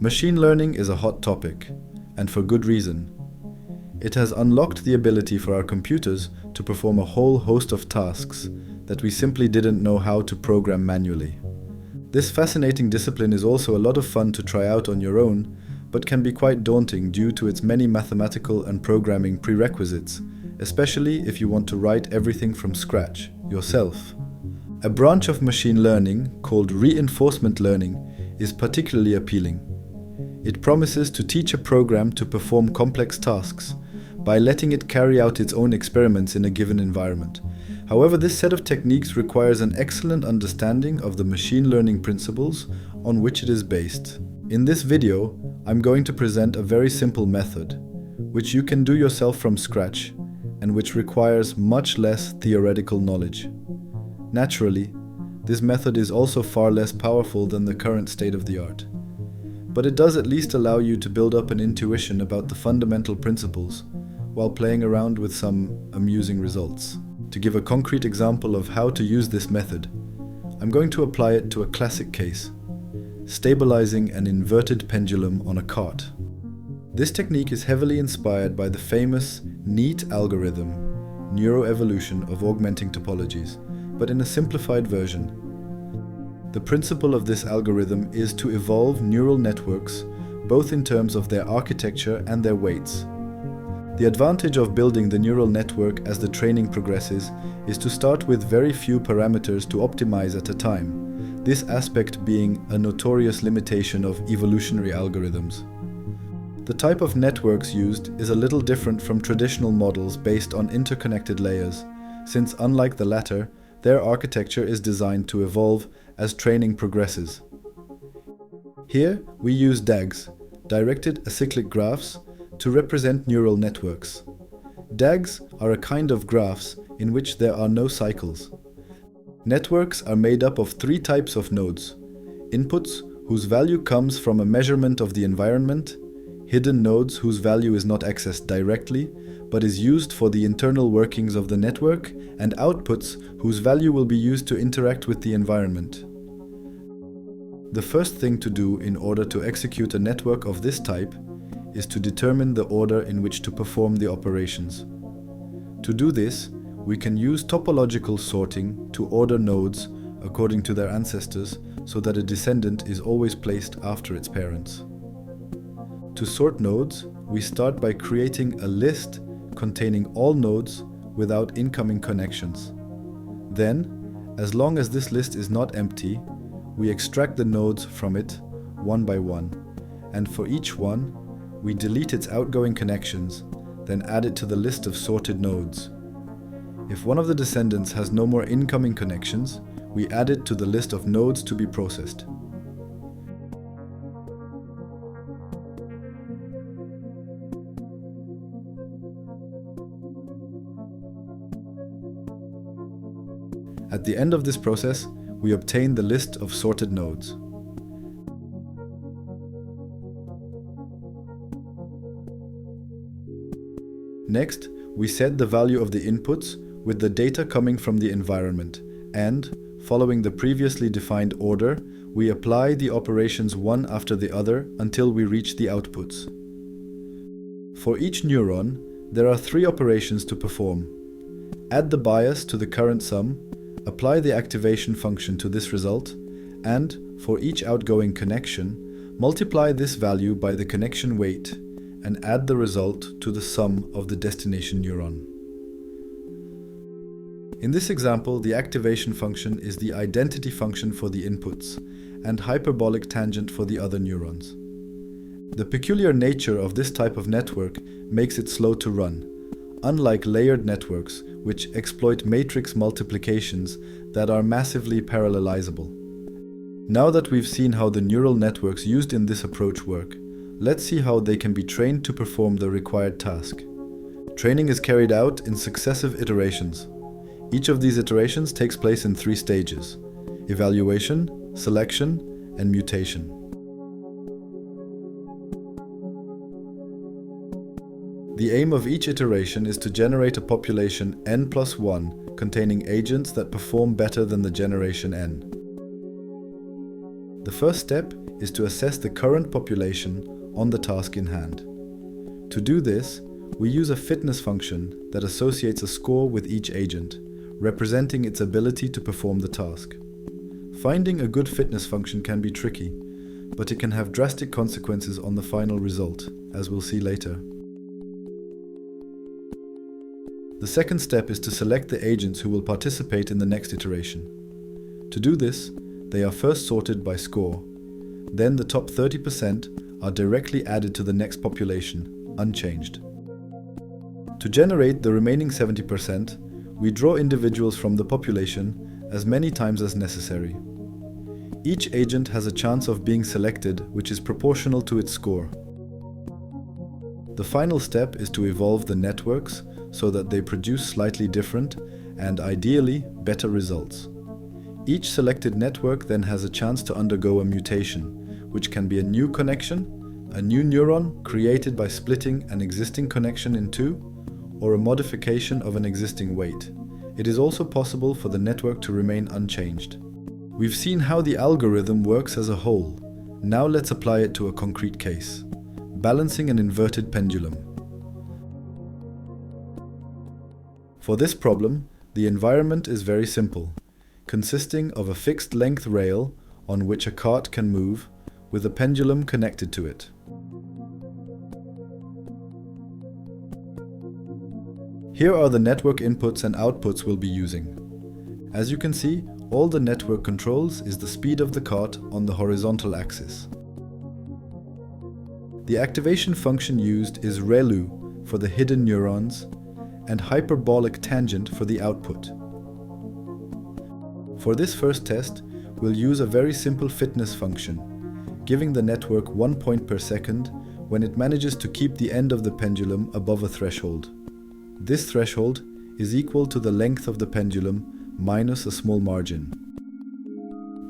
Machine learning is a hot topic, and for good reason. It has unlocked the ability for our computers to perform a whole host of tasks that we simply didn't know how to program manually. This fascinating discipline is also a lot of fun to try out on your own, but can be quite daunting due to its many mathematical and programming prerequisites, especially if you want to write everything from scratch, yourself. A branch of machine learning, called reinforcement learning, is particularly appealing. It promises to teach a program to perform complex tasks by letting it carry out its own experiments in a given environment. However, this set of techniques requires an excellent understanding of the machine learning principles on which it is based. In this video, I'm going to present a very simple method, which you can do yourself from scratch, and which requires much less theoretical knowledge. Naturally, this method is also far less powerful than the current state of the art. But it does at least allow you to build up an intuition about the fundamental principles, while playing around with some amusing results. To give a concrete example of how to use this method, I'm going to apply it to a classic case: stabilizing an inverted pendulum on a cart. This technique is heavily inspired by the famous NEAT algorithm, neuroevolution of augmenting topologies, but in a simplified version. The principle of this algorithm is to evolve neural networks, both in terms of their architecture and their weights. The advantage of building the neural network as the training progresses is to start with very few parameters to optimize at a time, this aspect being a notorious limitation of evolutionary algorithms. The type of networks used is a little different from traditional models based on interconnected layers, since unlike the latter, their architecture is designed to evolve as training progresses. Here we use DAGs, directed acyclic graphs, to represent neural networks. DAGs are a kind of graphs in which there are no cycles. Networks are made up of three types of nodes: inputs, whose value comes from a measurement of the environment; hidden nodes, whose value is not accessed directly, but is used for the internal workings of the network; and outputs, whose value will be used to interact with the environment. The first thing to do in order to execute a network of this type is to determine the order in which to perform the operations. To do this, we can use topological sorting to order nodes according to their ancestors so that a descendant is always placed after its parents. To sort nodes, we start by creating a list containing all nodes without incoming connections. Then, as long as this list is not empty, we extract the nodes from it one by one, and for each one, we delete its outgoing connections, then add it to the list of sorted nodes. If one of the descendants has no more incoming connections, we add it to the list of nodes to be processed. At the end of this process, we obtain the list of sorted nodes. Next, we set the value of the inputs with the data coming from the environment, and, following the previously defined order, we apply the operations one after the other until we reach the outputs. For each neuron, there are three operations to perform: add the bias to the current sum, apply the activation function to this result, and, for each outgoing connection, multiply this value by the connection weight and add the result to the sum of the destination neuron. In this example, the activation function is the identity function for the inputs and hyperbolic tangent for the other neurons. The peculiar nature of this type of network makes it slow to run, unlike layered networks which exploit matrix multiplications that are massively parallelizable. Now that we've seen how the neural networks used in this approach work, let's see how they can be trained to perform the required task. Training is carried out in successive iterations. Each of these iterations takes place in three stages: evaluation, selection, and mutation. The aim of each iteration is to generate a population n+1 containing agents that perform better than the generation n. The first step is to assess the current population on the task in hand. To do this, we use a fitness function that associates a score with each agent, representing its ability to perform the task. Finding a good fitness function can be tricky, but it can have drastic consequences on the final result, as we'll see later. The second step is to select the agents who will participate in the next iteration. To do this, they are first sorted by score. Then the top 30% are directly added to the next population, unchanged. To generate the remaining 70%, we draw individuals from the population as many times as necessary. Each agent has a chance of being selected which is proportional to its score. The final step is to evolve the networks so that they produce slightly different and ideally better results. Each selected network then has a chance to undergo a mutation, which can be a new connection, a new neuron created by splitting an existing connection in two, or a modification of an existing weight. It is also possible for the network to remain unchanged. We've seen how the algorithm works as a whole. Now let's apply it to a concrete case: balancing an inverted pendulum. For this problem, the environment is very simple, consisting of a fixed length rail on which a cart can move, with a pendulum connected to it. Here are the network inputs and outputs we'll be using. As you can see, all the network controls is the speed of the cart on the horizontal axis. The activation function used is ReLU for the hidden neurons and hyperbolic tangent for the output. For this first test, we'll use a very simple fitness function, giving the network 1 point per second when it manages to keep the end of the pendulum above a threshold. This threshold is equal to the length of the pendulum minus a small margin.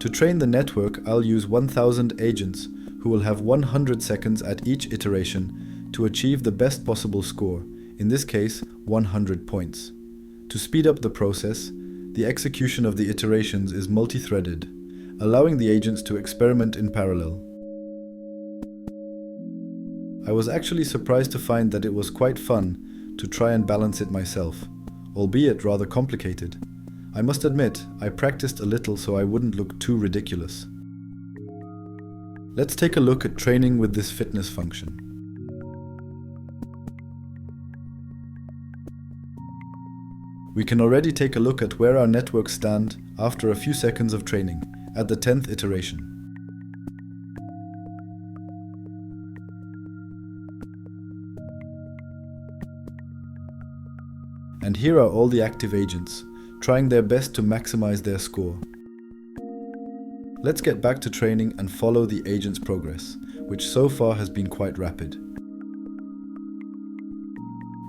To train the network, I'll use 1000 agents who will have 100 seconds at each iteration to achieve the best possible score, in this case 100 points. To speed up the process, the execution of the iterations is multi-threaded, allowing the agents to experiment in parallel. I was actually surprised to find that it was quite fun to try and balance it myself, albeit rather complicated. I must admit, I practiced a little so I wouldn't look too ridiculous. Let's take a look at training with this fitness function. We can already take a look at where our networks stand after a few seconds of training, at the 10th iteration. And here are all the active agents, trying their best to maximize their score. Let's get back to training and follow the agent's progress, which so far has been quite rapid.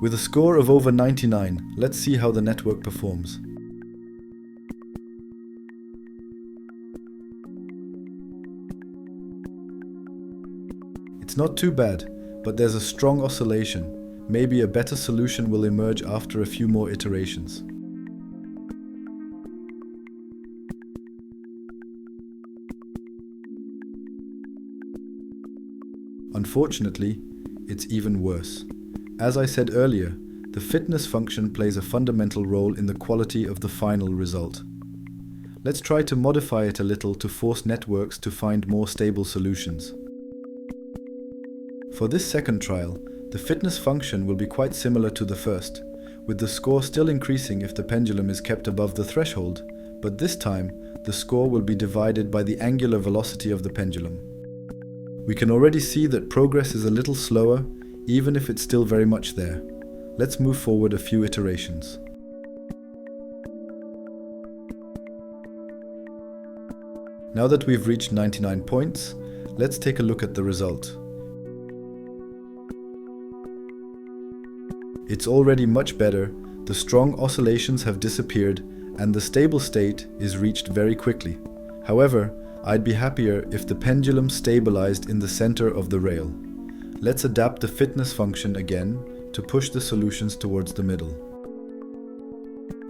With a score of over 99, let's see how the network performs. It's not too bad, but there's a strong oscillation. Maybe a better solution will emerge after a few more iterations. Unfortunately, it's even worse. As I said earlier, the fitness function plays a fundamental role in the quality of the final result. Let's try to modify it a little to force networks to find more stable solutions. For this second trial, the fitness function will be quite similar to the first, with the score still increasing if the pendulum is kept above the threshold, but this time the score will be divided by the angular velocity of the pendulum. We can already see that progress is a little slower, even if it's still very much there. Let's move forward a few iterations. Now that we've reached 99 points, let's take a look at the result. It's already much better, the strong oscillations have disappeared, and the stable state is reached very quickly. However, I'd be happier if the pendulum stabilized in the center of the rail. Let's adapt the fitness function again to push the solutions towards the middle.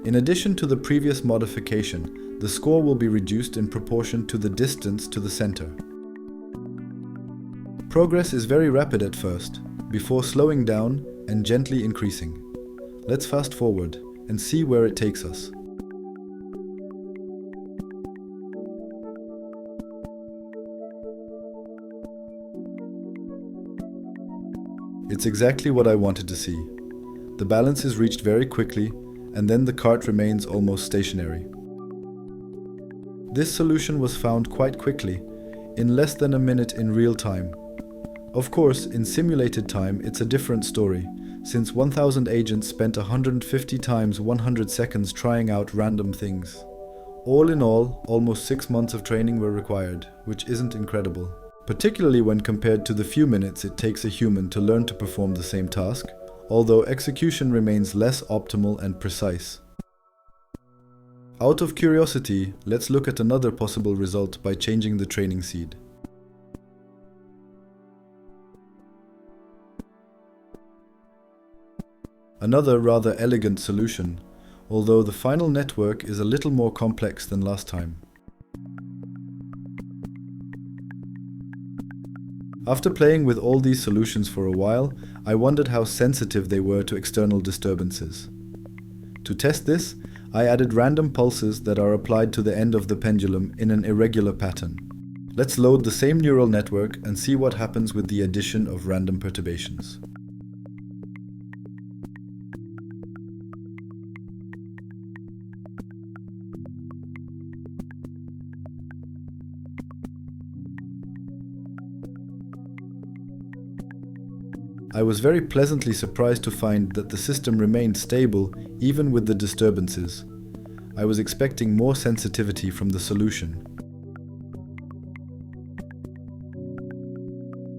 In addition to the previous modification, the score will be reduced in proportion to the distance to the center. Progress is very rapid at first, before slowing down and gently increasing. Let's fast forward and see where it takes us. It's exactly what I wanted to see. The balance is reached very quickly, and then the cart remains almost stationary. This solution was found quite quickly, in less than a minute in real time. Of course, in simulated time it's a different story, since 1000 agents spent 150 times 100 seconds trying out random things. All in all, almost 6 months of training were required, which isn't incredible, particularly when compared to the few minutes it takes a human to learn to perform the same task, although execution remains less optimal and precise. Out of curiosity, let's look at another possible result by changing the training seed. Another rather elegant solution, although the final network is a little more complex than last time. After playing with all these solutions for a while, I wondered how sensitive they were to external disturbances. To test this, I added random pulses that are applied to the end of the pendulum in an irregular pattern. Let's load the same neural network and see what happens with the addition of random perturbations. I was very pleasantly surprised to find that the system remained stable even with the disturbances. I was expecting more sensitivity from the solution.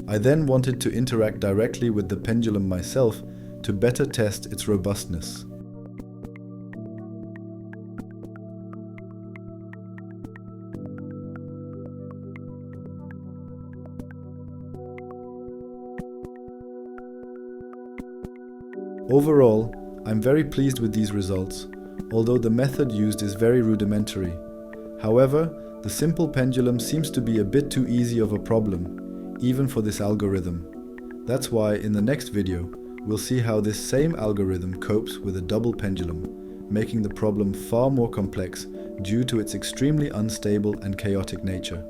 I then wanted to interact directly with the pendulum myself to better test its robustness. Overall, I'm very pleased with these results, although the method used is very rudimentary. However, the simple pendulum seems to be a bit too easy of a problem, even for this algorithm. That's why in the next video, we'll see how this same algorithm copes with a double pendulum, making the problem far more complex due to its extremely unstable and chaotic nature.